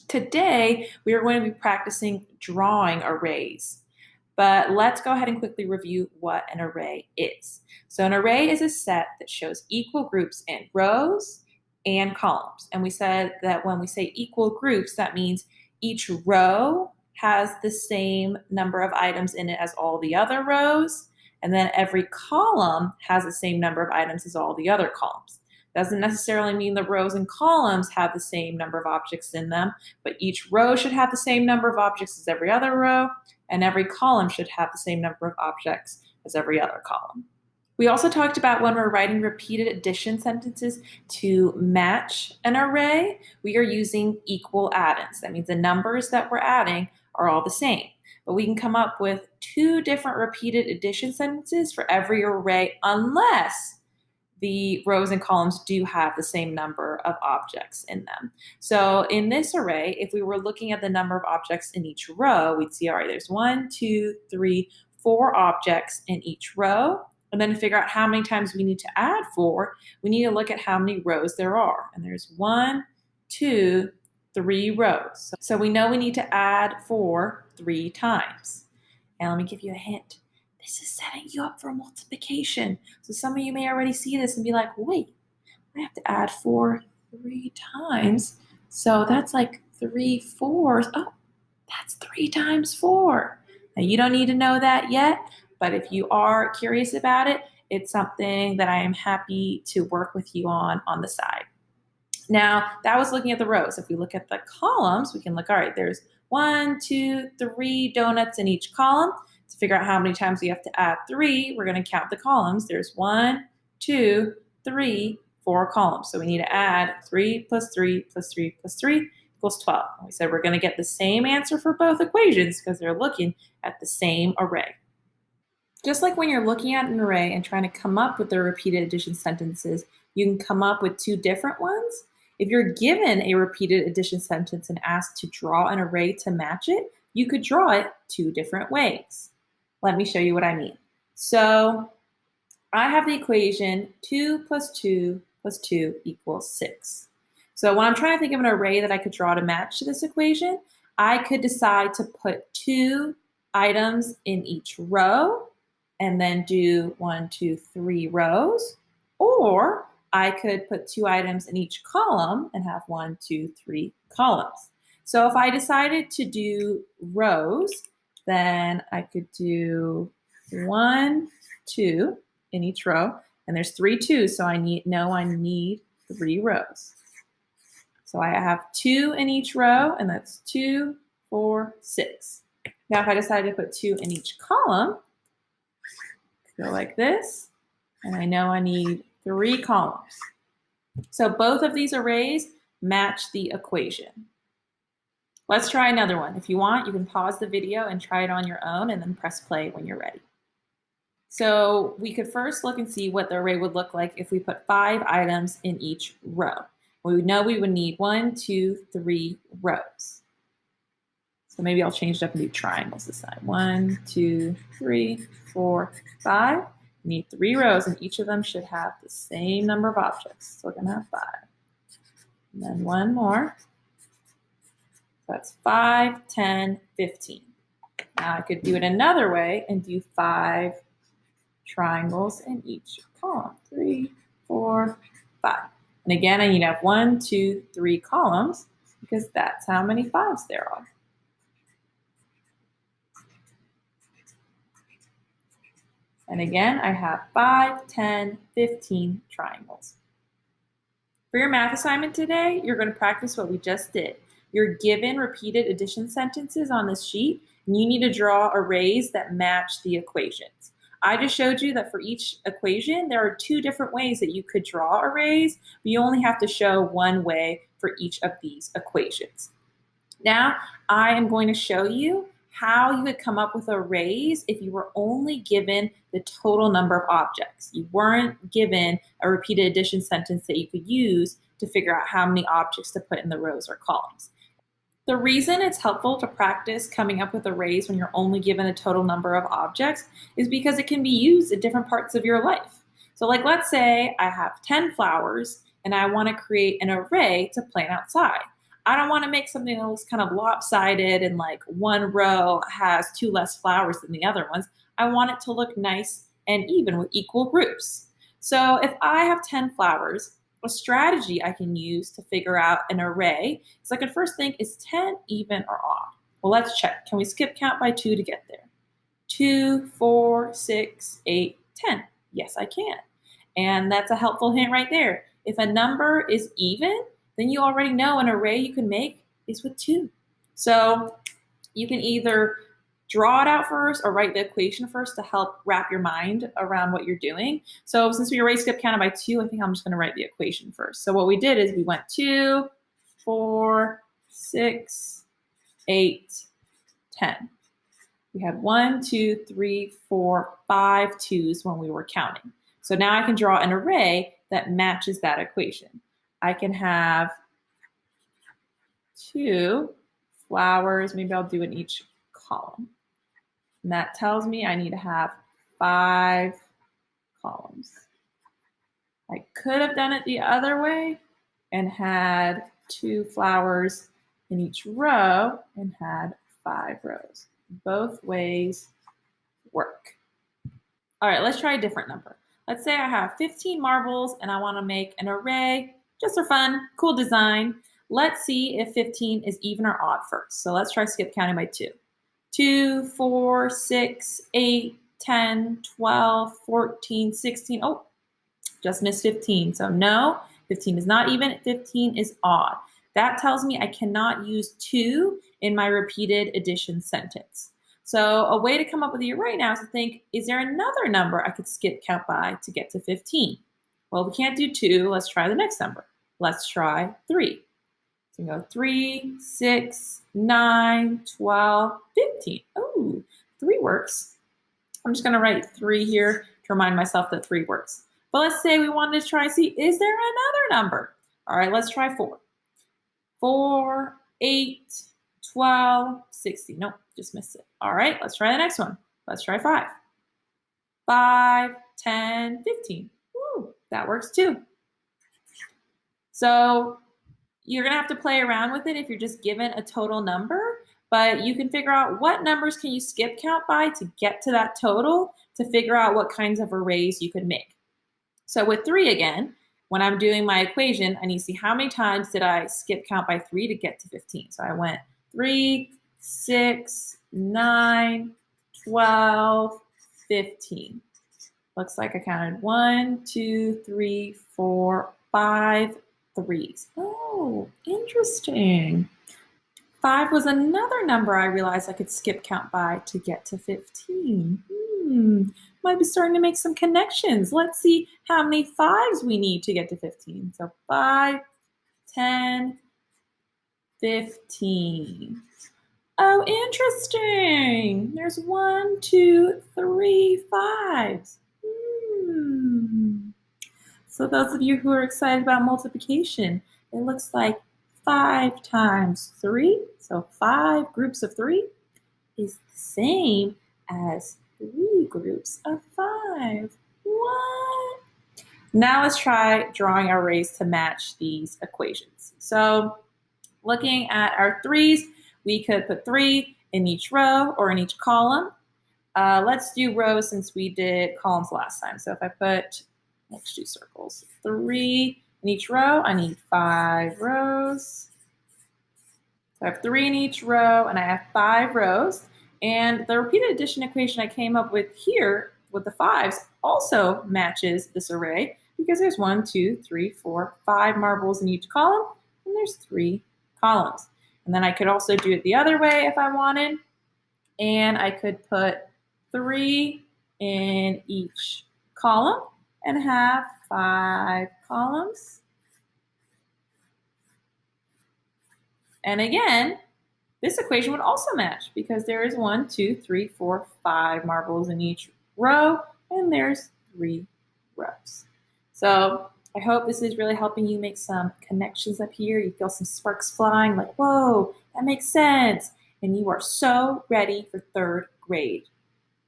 Today, we are going to be practicing drawing arrays. But let's go ahead and quickly review what an array is. So an array is a set that shows equal groups in rows and columns. And we said that when we say equal groups, that means each row has the same number of items in it as all the other rows. And then every column has the same number of items as all the other columns. Doesn't necessarily mean the rows and columns have the same number of objects in them, but each row should have the same number of objects as every other row, and every column should have the same number of objects as every other column. We also talked about when we're writing repeated addition sentences to match an array, we are using equal addends. That means the numbers that we're adding are all the same. But we can come up with two different repeated addition sentences for every array unless the rows and columns do have the same number of objects in them. So in this array, if we were looking at the number of objects in each row, we'd see, all right, there's 1, 2, 3, 4 objects in each row. And then to figure out how many times we need to add 4, we need to look at how many rows there are. And there's 1, 2, 3 rows. So we know we need to add 4 3 times. And let me give you a hint. This is setting you up for multiplication. So some of you may already see this and be like, wait, I have to add 4 3 times. So that's like 3 4s. Oh, that's 3 times 4. Now you don't need to know that yet, but if you are curious about it, it's something that I am happy to work with you on the side. Now, that was looking at the rows. If we look at the columns, we can look, all right, there's 1, 2, 3 donuts in each column. To figure out how many times we have to add 3, we're going to count the columns. There's 1, 2, 3, 4 columns. So we need to add 3 plus 3 plus 3 plus 3 equals 12. And we said we're going to get the same answer for both equations because they're looking at the same array. Just like when you're looking at an array and trying to come up with the repeated addition sentences, you can come up with two different ones. If you're given a repeated addition sentence and asked to draw an array to match it, you could draw it two different ways. Let me show you what I mean. So I have the equation 2 plus 2 plus 2 equals 6. So when I'm trying to think of an array that I could draw to match this equation, I could decide to put 2 items in each row and then do 1, 2, 3 rows. Or I could put 2 items in each column and have 1, 2, 3 columns. So if I decided to do rows, then I could do 1, 2 in each row, and there's 3 2s, so I need 3 rows. So I have 2 in each row, and that's 2, 4, 6. Now if I decided to put 2 in each column, go like this, and I know I need 3 columns. So both of these arrays match the equation. Let's try another one. If you want, you can pause the video and try it on your own and then press play when you're ready. So we could first look and see what the array would look like if we put 5 items in each row. We would know we would need 1, 2, 3 rows. So maybe I'll change it up and do triangles this time. 1, 2, 3, 4, 5. We need 3 rows, and each of them should have the same number of objects. So we're going to have 5. And then 1 more. That's 5, 10, 15. Now I could do it another way and do 5 triangles in each column. 3, 4, 5. And again, I need to have 1, 2, 3 columns because that's how many 5s there are. And again, I have 5, 10, 15 triangles. For your math assignment today, you're going to practice what we just did. You're given repeated addition sentences on this sheet, and you need to draw arrays that match the equations. I just showed you that for each equation, there are 2 different ways that you could draw arrays, but you only have to show one way for each of these equations. Now, I am going to show you how you would come up with arrays if you were only given the total number of objects. You weren't given a repeated addition sentence that you could use to figure out how many objects to put in the rows or columns. The reason it's helpful to practice coming up with arrays when you're only given a total number of objects is because it can be used at different parts of your life. So like, let's say I have 10 flowers and I want to create an array to plant outside. I don't want to make something that looks kind of lopsided and like one row has 2 less flowers than the other ones. I want it to look nice and even with equal groups. So if I have 10 flowers, a strategy I can use to figure out an array is I can first think, is 10 even or odd? Well, let's check. Can we skip count by 2 to get there? 2, 4, 6, 8, 10. Yes, I can. And that's a helpful hint right there. If a number is even, then you already know an array you can make is with 2. So you can either draw it out first or write the equation first to help wrap your mind around what you're doing. So since we already skip counted by 2, I think I'm just going to write the equation first. So what we did is we went 2, 4, 6, 8, 10. We had 1, 2, 3, 4, 5 2s when we were counting. So now I can draw an array that matches that equation. I can have 2 flowers, maybe I'll do in each column. And that tells me I need to have 5 columns. I could have done it the other way and had 2 flowers in each row and had 5 rows. Both ways work. All right, let's try a different number. Let's say I have 15 marbles and I want to make an array just for fun, cool design. Let's see if 15 is even or odd first. So let's try skip counting by 2. 2, 4, 6, 8, 10, 12, 14, 16. Oh, just missed 15. So no, 15 is not even, 15 is odd. That tells me I cannot use 2 in my repeated addition sentence. So a way to come up with the array now is to think, is there another number I could skip count by to get to 15? Well, we can't do 2. Let's try the next number. Let's try 3. So we go 3, 6, 9, 12, 15. Oh, 3 works. I'm just going to write 3 here to remind myself that 3 works. But let's say we wanted to try and see, is there another number? All right, let's try 4. 4, 8, 12, 16. Nope, just missed it. All right, let's try the next one. Let's try 5. 5, 10, 15. Woo, that works too. So you're going to have to play around with it if you're just given a total number, but you can figure out what numbers can you skip count by to get to that total to figure out what kinds of arrays you could make. So with 3 again, when I'm doing my equation, I need to see how many times did I skip count by 3 to get to 15. So I went 3, 6, 9, 12, 15. Looks like I counted 1, 2, 3, 4, 5 3s. Oh, interesting. 5 was another number I realized I could skip count by to get to 15. Might be starting to make some connections. Let's see how many 5s we need to get to 15. So 5, 10, 15. Oh, interesting. There's 1, 2, 3 5s. So those of you who are excited about multiplication, it looks like 5 times 3, so 5 groups of 3, is the same as 3 groups of 5. What? Now let's try drawing arrays to match these equations. So looking at our 3s, we could put 3 in each row or in each column. Let's do rows since we did columns last time. So if I put, let's do circles, 3 in each row, I need 5 rows. So I have 3 in each row and I have 5 rows. And the repeated addition equation I came up with here with the 5s also matches this array because there's 1, 2, 3, 4, 5 marbles in each column, and there's 3 columns. And then I could also do it the other way if I wanted, and I could put 3 in each column and have 5 columns. And again, this equation would also match because there is 1, 2, 3, 4, 5 marbles in each row, and there's 3 rows. So I hope this is really helping you make some connections up here. You feel some sparks flying, like, whoa, that makes sense. And you are so ready for 3rd grade.